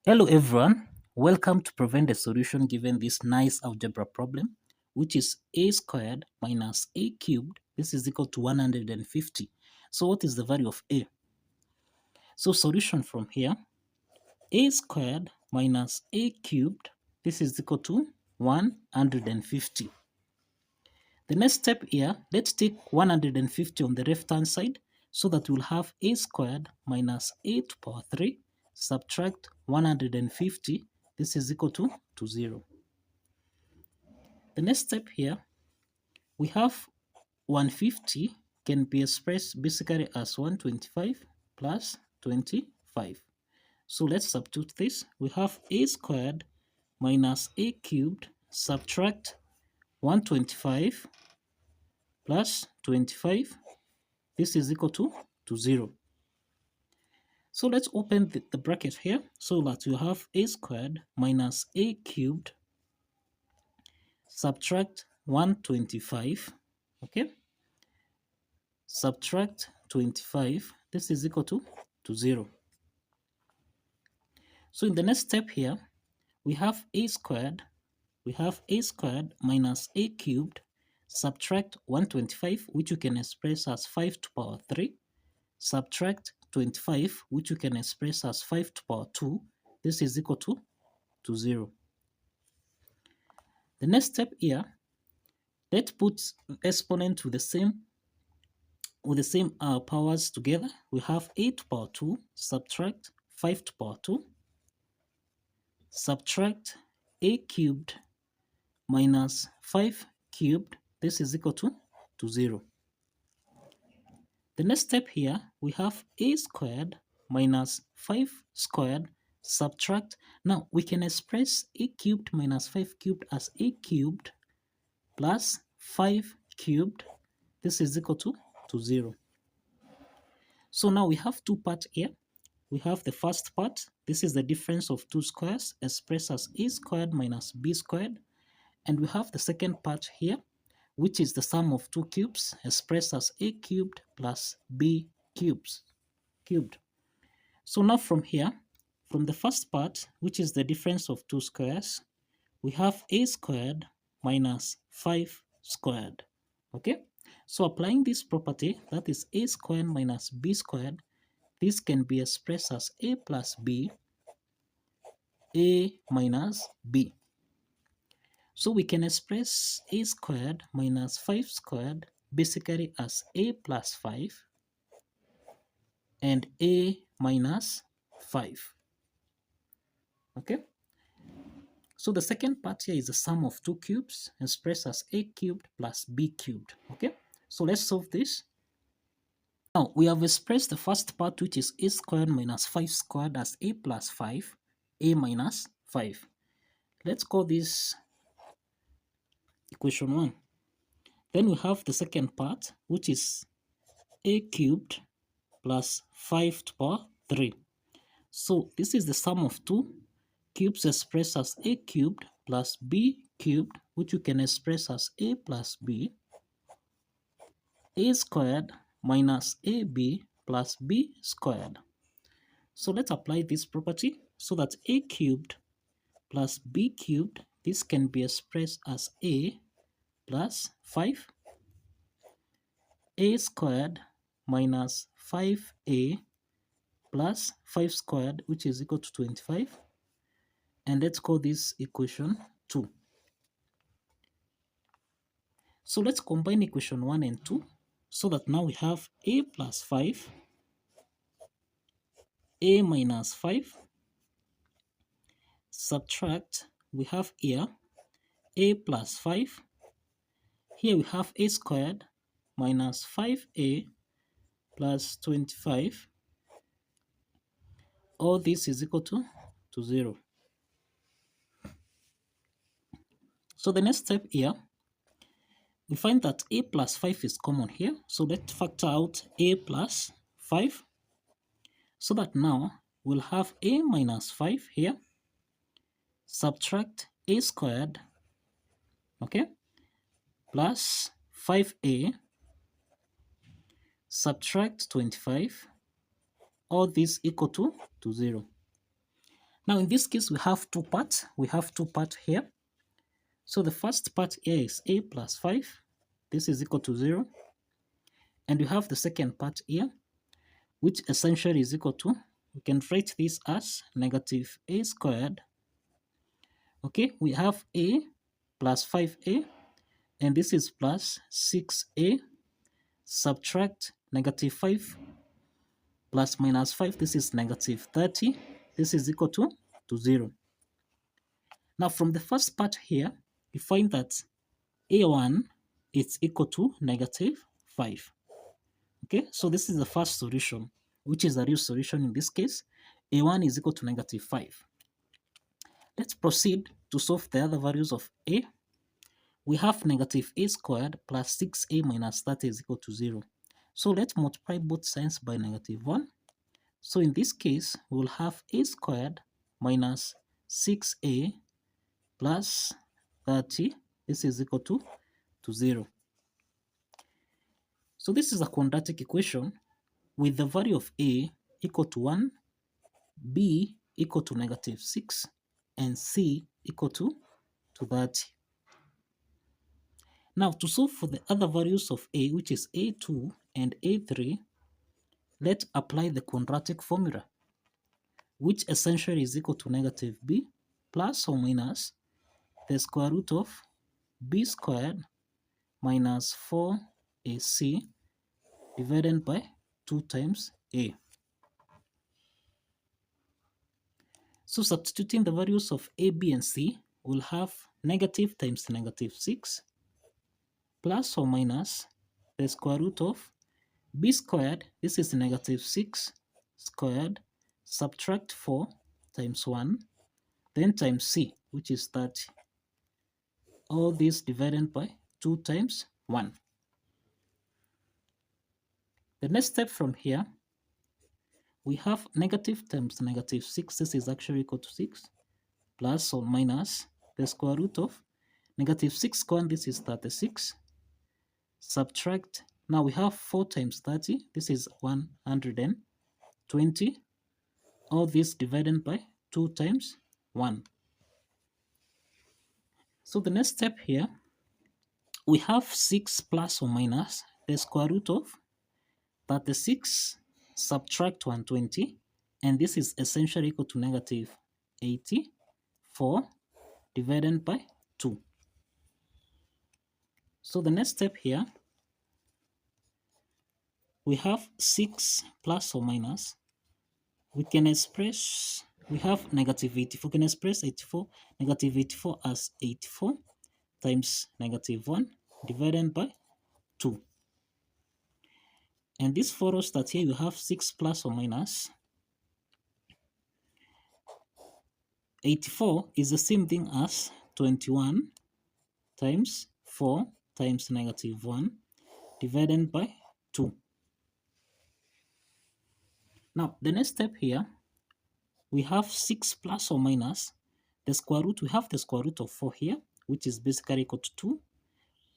Hello everyone, welcome to prevent the solution given this nice algebra problem, which is a squared minus a cubed. This is equal to 150. So what is the value of a? So solution from here, a squared minus a cubed, this is equal to 150. The next step here, let's take 150 on the left hand side so that we'll have a squared minus a to power 3 subtract 150. This is equal to 0. The next step here, we have 150 can be expressed basically as 125 plus 25. So let's substitute this. We have a squared minus a cubed subtract 125 plus 25. This is equal to 0. So let's open the bracket here so that you have a squared minus a cubed subtract 125, okay, subtract 25. This is equal to 0. So in the next step here, we have a squared minus a cubed subtract 125, which you can express as 5 to power 3, subtract 25, which you can express as 5 to power 2. This is equal to 0. The next step here, let's put exponent with the same powers together. We have a to power 2 subtract 5 to power 2 subtract a cubed minus 5 cubed. This is equal to 0. The next step here, we have a squared minus 5 squared subtract. Now we can express a cubed minus 5 cubed as a cubed plus 5 cubed. This is equal to 0. So now we have two parts here. We have the first part. This is the difference of two squares expressed as a squared minus b squared. And we have the second part here, which is the sum of two cubes expressed as a cubed plus b cubed. So now from here, from the first part, which is the difference of two squares, we have a squared minus 5 squared. Okay? So applying this property, that is a squared minus b squared, this can be expressed as a plus b, a minus b. So we can express a squared minus 5 squared basically as a plus 5 and a minus 5. Okay? So the second part here is the sum of two cubes expressed as a cubed plus b cubed. Okay? So let's solve this. Now we have expressed the first part, which is a squared minus 5 squared, as a plus 5, a minus 5. Let's call this equation 1. Then we have the second part, which is a cubed plus 5 to the power 3. So this is the sum of two cubes expressed as a cubed plus b cubed, which you can express as a plus b, a squared minus ab plus b squared. So let's apply this property so that a cubed plus b cubed, this can be expressed as a plus 5, a squared minus 5a plus 5 squared, which is equal to 25. And let's call this equation 2. So let's combine equation 1 and 2 so that now we have a plus 5, a minus 5, subtract, we have here a plus 5, here we have a squared minus 5a plus 25. All this is equal to 0. So the next step here, we find that a plus 5 is common here. So let's factor out a plus 5. So that now we'll have a minus 5 here. Subtract a squared, okay, plus 5a, subtract 25. All this equal to 0. Now in this case, we have two parts. We have two parts here. So the first part here is a plus 5. This is equal to 0. And we have the second part here, which essentially is equal to, we can write this as negative a squared. Okay, we have a plus 5a, and this is plus 6a. Subtract negative 5 plus minus 5, this is negative 30. This is equal to 0. Now from the first part here, we find that a1 is equal to negative 5. Okay, so this is the first solution, which is the real solution in this case. A1 is equal to negative 5. Let's proceed to solve the other values of a. We have negative a squared plus 6a minus 30 is equal to 0. So let's multiply both sides by negative 1. So in this case, we'll have a squared minus 6a plus 30. This is equal to 0. So this is a quadratic equation with the value of a equal to 1, b equal to negative 6, and c equal to 30. Now to solve for the other values of a, which is a2 and a3, let's apply the quadratic formula, which essentially is equal to negative b plus or minus the square root of b squared minus 4ac divided by 2 times a. So substituting the values of a, b, and c, we'll have negative times negative 6 plus or minus the square root of b squared, this is negative 6 squared, subtract 4 times 1, then times c, which is 30. All this divided by 2 times 1. The next step from here, we have negative times negative 6, this is actually equal to 6, plus or minus the square root of negative 6 squared, this is 36, subtract, now we have 4 times 30, this is 120, all this divided by 2 times 1. So the next step here, we have 6 plus or minus the square root of 36, subtract 120, and this is essentially equal to negative 84 divided by 2. So the next step here, we have 6 plus or minus, we can express, we have negative 84, we can express negative 84 as 84 times negative 1 divided by 2. And this follows that here you have 6 plus or minus 84 is the same thing as 21 times 4 times negative 1 divided by 2. Now, the next step here, we have 6 plus or minus the square root. We have the square root of 4 here, which is basically equal to 2.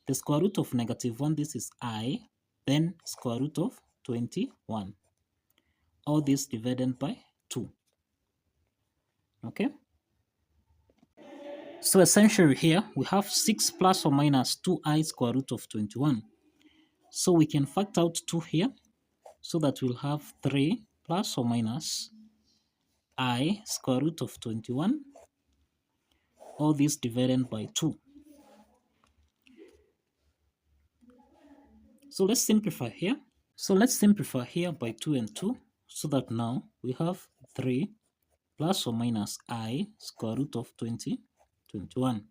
The square root of negative 1, this is I, then square root of 21. All this divided by 2. Okay? So essentially here, we have 6 plus or minus 2i square root of 21. So we can factor out 2 here, so that we'll have 3 plus or minus I square root of 21. All this divided by 2. So let's simplify here. So let's simplify here by 2 and 2, so that now we have 3 plus or minus I square root of 21.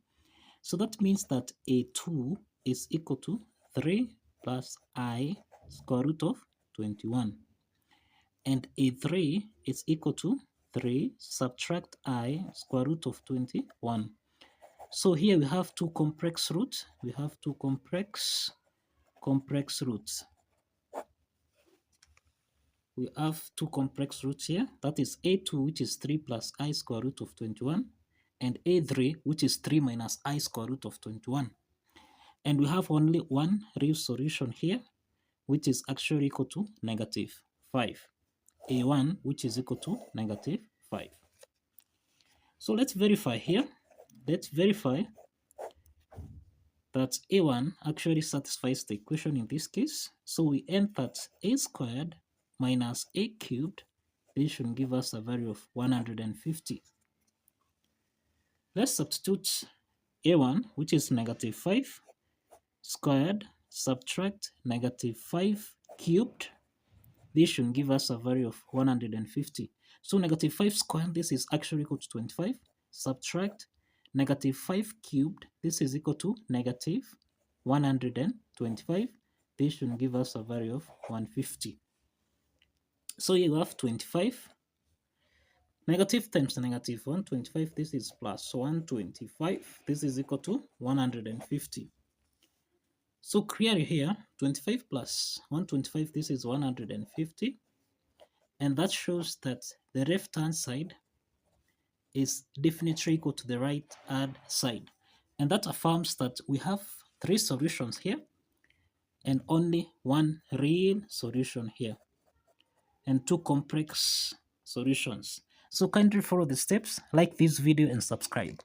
So that means that a2 is equal to 3 plus I square root of 21. And a3 is equal to 3 subtract I square root of 21. So here we have two complex roots. We have two complex roots. We have two complex roots here. That is a2, which is 3 plus I square root of 21, and a3, which is 3 minus I square root of 21. And we have only one real solution here, which is actually equal to negative 5. A1, which is equal to negative 5. So let's verify here. Let's verify that a1 actually satisfies the equation in this case. So we end that a squared minus a cubed, this should give us a value of 150. Let's substitute a1, which is negative 5 squared, subtract negative 5 cubed. This should give us a value of 150. So negative 5 squared, this is actually equal to 25. Subtract negative 5 cubed, this is equal to negative 125. This should give us a value of 150. So you have 25. Negative times negative 125, this is plus 125. This is equal to 150. So clearly here, 25 plus 125, this is 150. And that shows that the left-hand side is definitely equal to the right-hand side. And that affirms that we have 3 solutions here and only one real solution here and 2 complex solutions. So kindly follow the steps, like this video and subscribe.